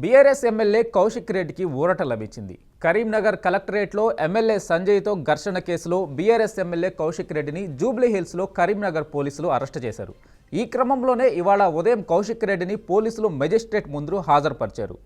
BRS MLA Kaushik రెడ్డికి ఊరట లభించింది. కరీంనగర్ కలెక్టరేట్లో ఎమ్మెల్యే సంజయ్తో ఘర్షణ కేసులో బీఆర్ఎస్ ఎమ్మెల్యే కౌశిక్ రెడ్డిని జూబ్లీ హిల్స్లో కరీంనగర్ పోలీసులు అరెస్టు చేశారు. ఈ క్రమంలోనే ఇవాళ ఉదయం కౌశిక్ రెడ్డిని పోలీసులు మెజిస్ట్రేట్ ముందు హాజరుపరిచారు.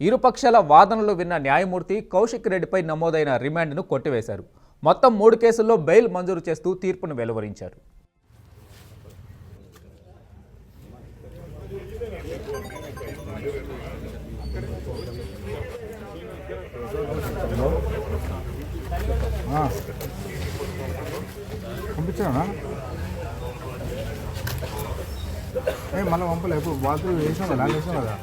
ఇరుపక్షాల వాదనలు విన్న న్యాయమూర్తి కౌశిక్ రెడ్డిపై నమోదైన రిమాండ్ను కొట్టివేశారు. మొత్తం 3 కేసుల్లో బెయిల్ మంజూరు చేస్తూ తీర్పును వెలువరించారు. పంపించానా మళ్ళీ పంపలే ఇప్పుడు బాత్రూమ్ వేసాం కదా వేసాం కదా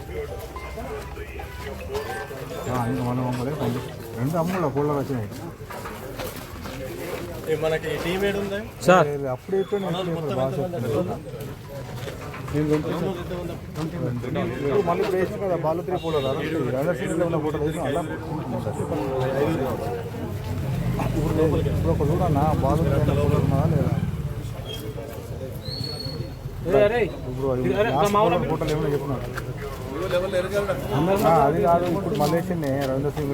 ఇంకా మళ్ళీ పంపలే రెండు అమ్ములు కూలర్ వచ్చినాయి మనకి టీం ఏడు ఉంది సార్ అప్పుడు మళ్ళీ ఇప్పుడు వేసాం కదా బాలు 3 కూలర్ ఫోటో వేసాం అలా ఇప్పుడు ఒక చూడన్నా బాలు ఉన్నదా లేదా ఇప్పుడు ఫోటోలు ఏమైనా చెప్తున్నారు అది కాదు ఇప్పుడు మళ్ళీ వేసింది రవీంద్ర సింగ్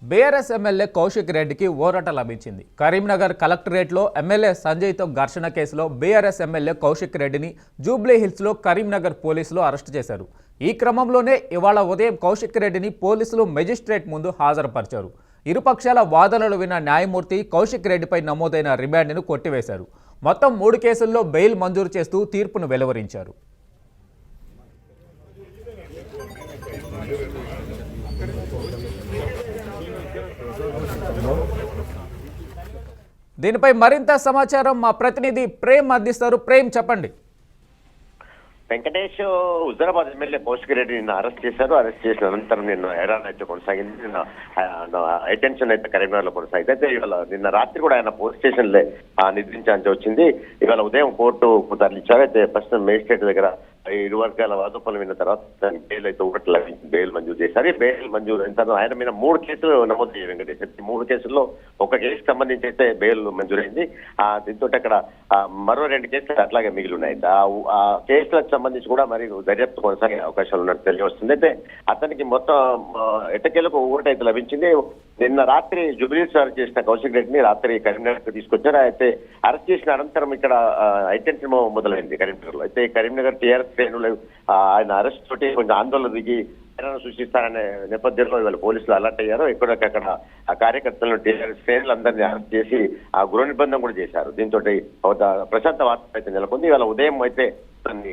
బీఆర్ఎస్ ఎమ్మెల్యే కౌశిక్ రెడ్డికి ఊరట లభించింది. కరీంనగర్ కలెక్టరేట్లో ఎమ్మెల్యే సంజయ్తో ఘర్షణ కేసులో బీఆర్ఎస్ ఎమ్మెల్యే కౌశిక్ రెడ్డిని జూబ్లీ హిల్స్లో కరీంనగర్ పోలీసులు అరెస్టు చేశారు. ఈ క్రమంలోనే ఇవాళ ఉదయం కౌశిక్ రెడ్డిని పోలీసులు మెజిస్ట్రేట్ ముందు హాజరుపరిచారు. ఇరుపక్షాల వాదనలు విన్న న్యాయమూర్తి కౌశిక్ రెడ్డిపై నమోదైన రిమాండ్ను కొట్టివేశారు. మొత్తం 3 కేసుల్లో బెయిల్ మంజూరు చేస్తూ తీర్పును వెలువరించారు. దీనిపై మరింత సమాచారం మా ప్రతినిధి ప్రేమ్ అందిస్తారు. ప్రేమ్, చెప్పండి. వెంకటేష్ హుజరాబాద్ ఎమ్మెల్యే కౌశిక్ రెడ్డి నిన్న అరెస్ట్ చేశారు. అరెస్ట్ చేసిన అనంతరం నిన్న హైరాన్ అయితే కొనసాగింది. నిన్న అటెన్షన్ అయితే కరీంనగర్ లో కొనసాగింది. అయితే ఇవాళ నిన్న రాత్రి కూడా ఆయన పోలీస్ స్టేషన్ లో నిద్రించాల్సి వచ్చింది. ఇవాళ ఉదయం కోర్టు తరలించారు. అయితే ఫస్ట్ మేజిస్ట్రేట్ దగ్గర ఇరు వర్గాల వాదోపనలు విన్న తర్వాత బెయిల్ అయితే ఒకటి లభించింది. బెయిల్ మంజూరు చేశారు. బెయిల్ మంజూరు అయిన తర్వాత ఆయన మీద 3 కేసులు నమోదు చేయాలి వెంకటేష్. 3 కేసుల్లో ఒక కేసుకు సంబంధించి అయితే బెయిల్ మంజూరైంది. దీంతో అక్కడ మరో 2 కేసులు అట్లాగే మిగిలి ఉన్నాయి. ఆ కేసులకు సంబంధించి కూడా మరి దర్యాప్తు కొనసాగే అవకాశాలు ఉన్నట్టు తెలియవస్తుంది. అయితే అతనికి మొత్తం ఎట్టకేలకు ఊరట అయితే లభించింది. నిన్న రాత్రి జుబ్లీహిల్స్ అరెస్ట్ చేసిన కౌశిక్ రెడ్డిని రాత్రి కరీంనగర్ తీసుకొచ్చారు. అయితే అరెస్ట్ చేసిన అనంతరం ఇక్కడ అటెన్షన్ మొదలైంది కరీంనగర్ లో. అయితే కరీంనగర్ టీఆర్ఎస్ శ్రేణులు ఆయన అరెస్ట్ తోటి కొంచెం ఆందోళన దిగి సృష్టిస్తారనే నేపథ్యంలో ఇవాళ పోలీసులు అలర్ట్ అయ్యారు. ఎక్కడక్కడ ఆ కార్యకర్తలను టీఆర్ఎస్ శ్రేణులందరినీ అరెస్ట్ చేసి ఆ గృహ నిర్బంధం కూడా చేశారు. దీంతో ప్రశాంత వాతావరణం అయితే నెలకొంది. ఇవాళ ఉదయం అయితే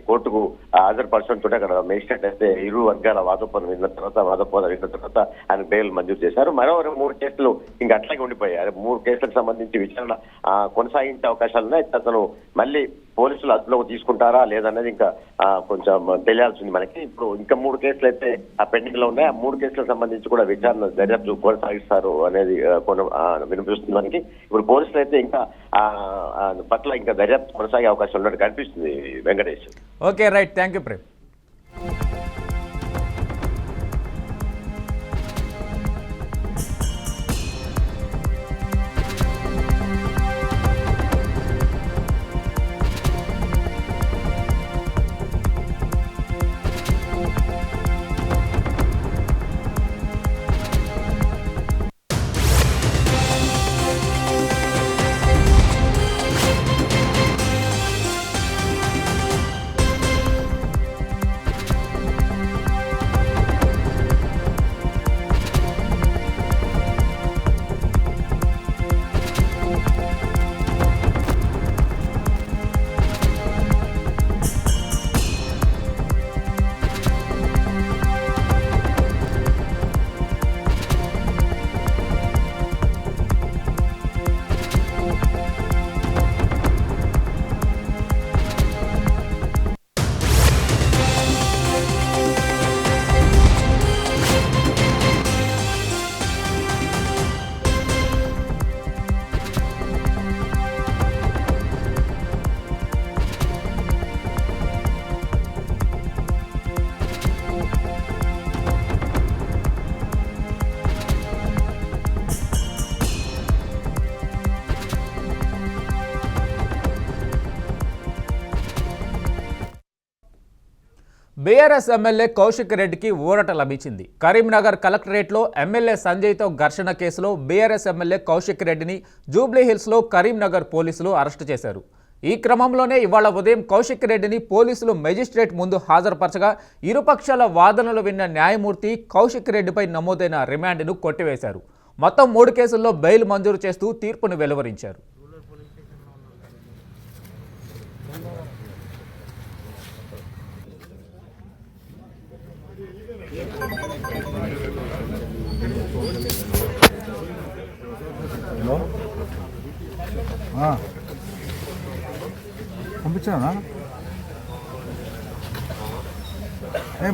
కోర్టుకు హాజరుపరచడంతో అక్కడ మేజిస్ట్రేట్ అయితే ఇరు వర్గాల వాదోపన విన్న తర్వాత ఆయన బెయిల్ మంజూరు చేశారు. మరో 3 కేసులు ఇంకా అట్లాగే ఉండిపోయాయి. 3 కేసులకు సంబంధించి విచారణ కొనసాగించే అవకాశాలు ఉన్నాయి. అతను మళ్ళీ పోలీసులు అదుపులోకి తీసుకుంటారా లేదన్నది ఇంకా కొంచెం తెలియాల్సింది మనకి. ఇప్పుడు ఇంకా 3 కేసులు అయితే ఆ పెండింగ్ లో ఉన్నాయి. ఆ 3 కేసులకు సంబంధించి కూడా విచారణ దర్యాప్తు కొనసాగిస్తారు అనేది వినిపిస్తుంది మనకి. ఇప్పుడు పోలీసులు అయితే ఇంకా పట్ల ఇంకా దర్యాప్తు కొనసాగే అవకాశం ఉన్నట్టు కనిపిస్తుంది Venkatesh. Okay, right. Thank you Prem. BRS MLA Kaushik రెడ్డికి ఊరట లభించింది. కరీంనగర్ కలెక్టరేట్లో ఎమ్మెల్యే సంజయ్తో ఘర్షణ కేసులో బీఆర్ఎస్ ఎమ్మెల్యే కౌశిక్ రెడ్డిని జూబ్లీహిల్స్లో కరీంనగర్ పోలీసులు అరెస్టు చేశారు. ఈ క్రమంలోనే ఇవాళ ఉదయం కౌశిక్ రెడ్డిని పోలీసులు మెజిస్ట్రేట్ ముందు హాజరుపరచగా ఇరుపక్షాల వాదనలు విన్న న్యాయమూర్తి కౌశిక్ రెడ్డిపై నమోదైన రిమాండ్ను కొట్టివేశారు. మొత్తం 3 కేసుల్లో బెయిల్ మంజూరు చేస్తూ తీర్పును వెలువరించారు. హలో పంపించానా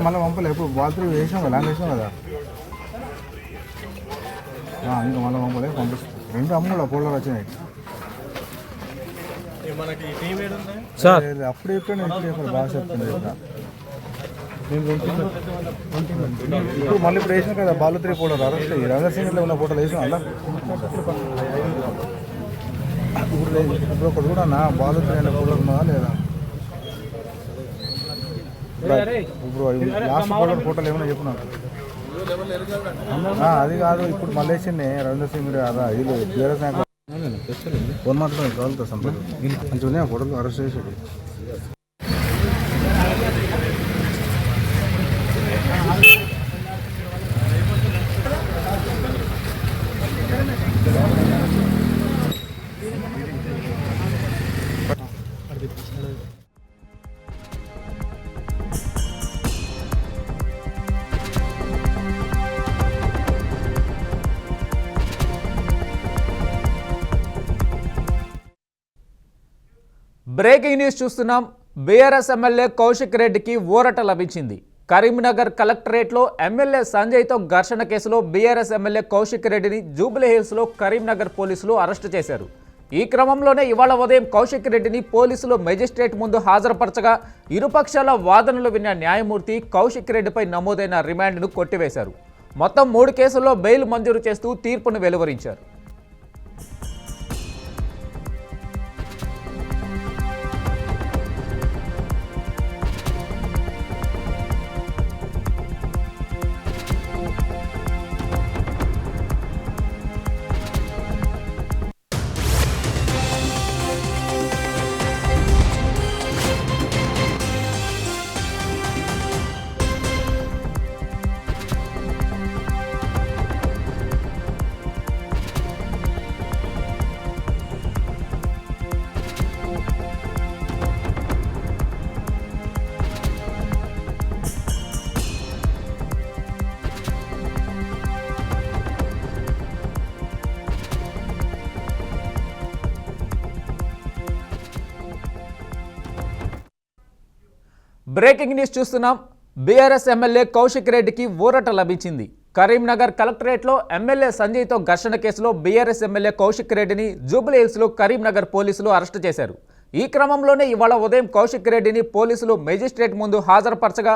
మళ్ళీ పంపలే ఇప్పుడు బాత్రూమ్ వేసినాం కదా వేసినాం కదా ఇంకా మళ్ళీ పంపలే పంపిస్తాం 2 అమ్ములు ఫోల్డర్ వచ్చినాయి సార్ అప్పుడు చెప్పాను ఇప్పుడు బాగా చెప్తుంది ఇప్పుడు మళ్ళీ ఇప్పుడు వేసినాం కదా బాలు3 ఫోల్డర్ అరెస్ట్ అయ్యి రంగర్ సింగ్లో ఉన్న ఫోటోలు వేసినాం అలా ఇప్పుడు ఒకటి కూడా నా బాలు3 అనే ఫోల్డర్ ఉన్నదా లేదా ఇప్పుడు లాస్ట్ ఫోటోలు ఏమైనా చెప్పినా అది కాదు ఇప్పుడు మళ్ళీ వేసిండే రంగర్ సింగ్ అదా వీళ్ళు బీఆర్ఎస్ నాయకులు ఫోన్ మాట్లాడుతుంది కావాలతో సంపద మంచిగా ఫోటోలు అరెస్ట్ చేసేది. బ్రేకింగ్ న్యూస్ చూస్తున్నాం. బీఆర్ఎస్ ఎమ్మెల్యే కౌశిక్ రెడ్డికి ఊరట లభించింది. కరీంనగర్ కలెక్టరేట్లో ఎమ్మెల్యే సంజయ్తో ఘర్షణ కేసులో బీఆర్ఎస్ ఎమ్మెల్యే కౌశిక్ రెడ్డిని జూబ్లీహిల్స్లో కరీంనగర్ పోలీసులు అరెస్టు చేశారు. ఈ క్రమంలోనే ఇవాళ ఉదయం కౌశిక్ రెడ్డిని పోలీసులు మెజిస్ట్రేట్ ముందు హాజరుపరచగా ఇరుపక్షాల వాదనలు విన్న న్యాయమూర్తి కౌశిక్ రెడ్డిపై నమోదైన రిమాండ్ను కొట్టివేశారు. మొత్తం 3 కేసుల్లో బెయిల్ మంజూరు చేస్తూ తీర్పును వెలువరించారు. బ్రేకింగ్ న్యూస్ చూస్తున్నాం. బీఆర్ఎస్ ఎమ్మెల్యే కౌశిక్ రెడ్డికి ఊరట లభించింది. కరీంనగర్ కలెక్టరేట్లో ఎమ్మెల్యే సంజయ్తో ఘర్షణ కేసులో బీఆర్ఎస్ ఎమ్మెల్యే కౌశిక్ రెడ్డిని జూబ్లీహిల్స్లో కరీంనగర్ పోలీసులు అరెస్టు చేశారు. ఈ క్రమంలోనే ఇవాళ ఉదయం కౌశిక్ రెడ్డిని పోలీసులు మెజిస్ట్రేట్ ముందు హాజరుపరచగా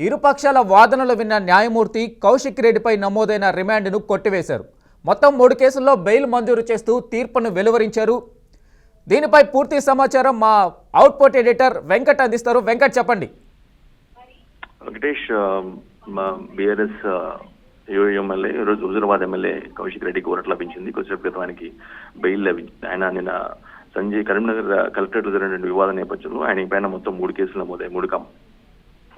ఇరుపక్షాల వాదనలు విన్న న్యాయమూర్తి కౌశిక్ రెడ్డిపై నమోదైన రిమాండ్ను కొట్టివేశారు. మొత్తం 3 కేసుల్లో బెయిల్ మంజూరు చేస్తూ తీర్పును వెలువరించారు. దీనిపై పూర్తి సమాచారం మా అవుట్పుట్ ఎడిటర్ వెంకట్ అందిస్తారు. వెంకట్ చెప్పండి. వెంకటేష్, మా బీఆర్ఎస్ ఎమ్మెల్యే ఈరోజు హుజూరాబాద్ ఎమ్మెల్యే కౌశిక్ రెడ్డికి ఊరట లభించింది. కొద్దిసేపు క్రితం ఆయనకి బెయిల్ లభించింది. ఆయన నిన్న సంజయ్ కరీంనగర్ కలెక్టరేట్లో జరిగిన వివాద నేపథ్యంలో ఆయన పైన మొత్తం 3 కేసులు నమోదాయి.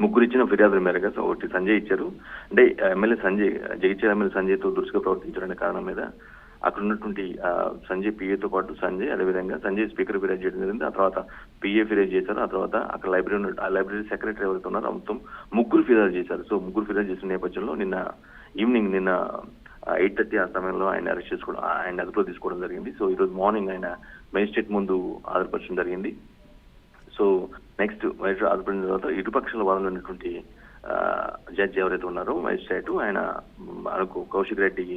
3 ఇచ్చిన ఫిర్యాదుల మేరకు ఒకటి సంజయ్ ఇచ్చారు. అంటే ఎమ్మెల్యే సంజయ్ జగిత్యాల ఎమ్మెల్యే సంజయ్తో దురుసుగా ప్రవర్తించారనే కారణం మీద అక్కడ ఉన్నటువంటి సంజయ్ పిఏతో పాటు సంజయ్, అదేవిధంగా సంజయ్ స్పీకర్ ఫిర్యాదు చేయడం జరిగింది. ఆ తర్వాత పిఏ ఫిర్యాదు చేశారు. ఆ తర్వాత అక్కడ లైబ్రరీ సెక్రటరీ ఎవరైతే ఉన్నారో మొత్తం 3 ఫిర్యాదు చేశారు. సో 3 ఫిర్యాదు చేసిన నేపథ్యంలో నిన్న 8:30 ఆ సమయంలో ఆయన అరెస్ట్ చేసుకోవడం, ఆయన అదుపులో తీసుకోవడం జరిగింది. సో ఈ రోజు మార్నింగ్ ఆయన మెజిస్ట్రేట్ ముందు హాజరుపరచడం జరిగింది. సో నెక్స్ట్ మెజిస్ట్రేట్ హాజరుపరిచిన తర్వాత ఇరుపక్షాల వాదనలో ఉన్నటువంటి జడ్జి ఎవరైతే ఉన్నారో మెజిస్ట్రేట్ ఆయన మనకు కౌశిక్ రెడ్డి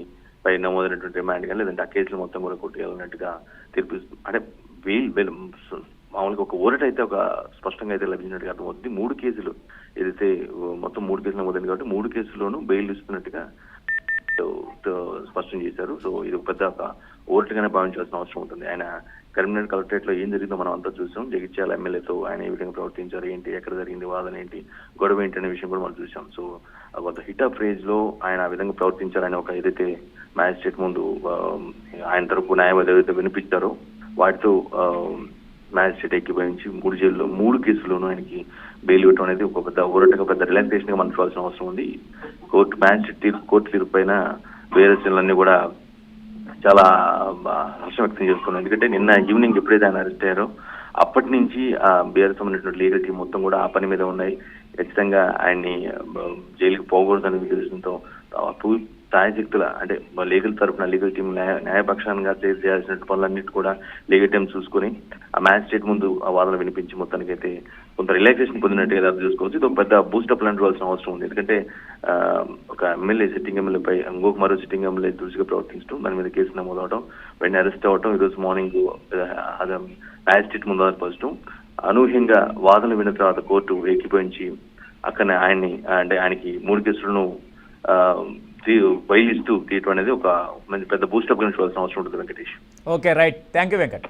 పై నమోదైనటువంటి రిమాండ్ కానీ లేదంటే ఆ కేసులు మొత్తం కూడా కొట్టేయాలన్నట్టుగా తీర్పు, అంటే మామూలుగా ఒక ఊరట అయితే ఒక స్పష్టంగా అయితే లభించినట్టుగా అర్థమవుతుంది. 3 కేసులు ఏదైతే మొత్తం 3 కేసులు నమోదైంది కాబట్టి 3 కేసుల్లోనూ బెయిల్ ఇస్తున్నట్టుగా స్పష్టం చేశారు. సో ఇది ఒక పెద్ద ఓట్లుగానే భావించాల్సిన అవసరం ఉంటుంది. ఆయన కరీంనగర్ కలెక్టరేట్ లో ఏం జరిగిందో మనం అంతా చూసాం. జగిత్యాల ఎమ్మెల్యేతో ఆయన ఏ విధంగా ప్రవర్తించారు, ఏంటి, ఎక్కడ జరిగింది, వాదన ఏంటి, గొడవ ఏంటి అనే విషయం కూడా మనం చూసాం. సో కొంత హిట్ ఆఫ్ రేజ్ లో ఆయన ఆ విధంగా ప్రవర్తించారని ఒక ఏదైతే మ్యాజిస్ట్రేట్ ముందు ఆయన తరపు న్యాయవాది ఏదైతే వినిపించారో వాటితో మ్యాజిస్ట్రేట్ ఎక్కిపోయించి 3 జైల్లో 3 కేసుల్లోనూ ఆయనకి బెయిల్ ఇవ్వడం అనేది ఒక పెద్ద ఊరటగా పెద్ద రిలాక్సేషన్ గా మనం చూడాల్సిన అవసరం ఉంది. కోర్టు తీర్పు పైన బీఆర్ఎస్లన్నీ కూడా చాలా హర్షం వ్యక్తం చేస్తున్నాం. ఎందుకంటే నిన్న ఈవినింగ్ ఎప్పుడైతే ఆయన అరెస్ట్ అయ్యారో అప్పటి నుంచి ఆ బీఆర్ఎస్ సంబంధించిన లీగల్ టీం మొత్తం కూడా ఆ పని మీద ఉన్నాయి. ఖచ్చితంగా ఆయన్ని జైలుకి పోకూడదని ఉద్దేశంతో స్థాయశక్తుల అంటే లీగల్ తరఫున లీగల్ టీం న్యాయపక్షంగా చేయాల్సిన పనులన్నిటి కూడా లీగల్ టీం చూసుకుని ఆ మ్యాజిస్ట్రేట్ ముందు ఆ వాదన వినిపించి మొత్తానికి అయితే కొంత రిలాక్సేషన్ పొందినట్టుగా చూసుకోవచ్చు. ఇది ఒక పెద్ద బూస్టప్ లాంటి ఇవ్వాల్సిన అవసరం ఉంది. ఎందుకంటే ఒక ఎమ్మెల్యే సిట్టింగ్ ఎమ్మెల్యేపై ఇంకొక మరో సిట్టింగ్ ఎమ్మెల్యే దురుసుగా ప్రవర్తించడం, దాని మీద కేసు నమోదు అవడం, వెంటనే అరెస్ట్ అవ్వడం, ఈరోజు మార్నింగ్ మ్యాజిస్ట్రేట్ ముందు ఆధారపరచడం, అనూహ్యంగా వాదనలు విన్న తర్వాత కోర్టు ఏకీభవించి అక్కడ ఆయనకి 3 కేసులను బయలు ఇస్తూ తీయటం అనేది ఒక మంచి పెద్ద బూస్టప్ గా చూడాల్సిన అవసరం ఉంటుంది. Venkatesh. Okay, right. Thank you Venkat.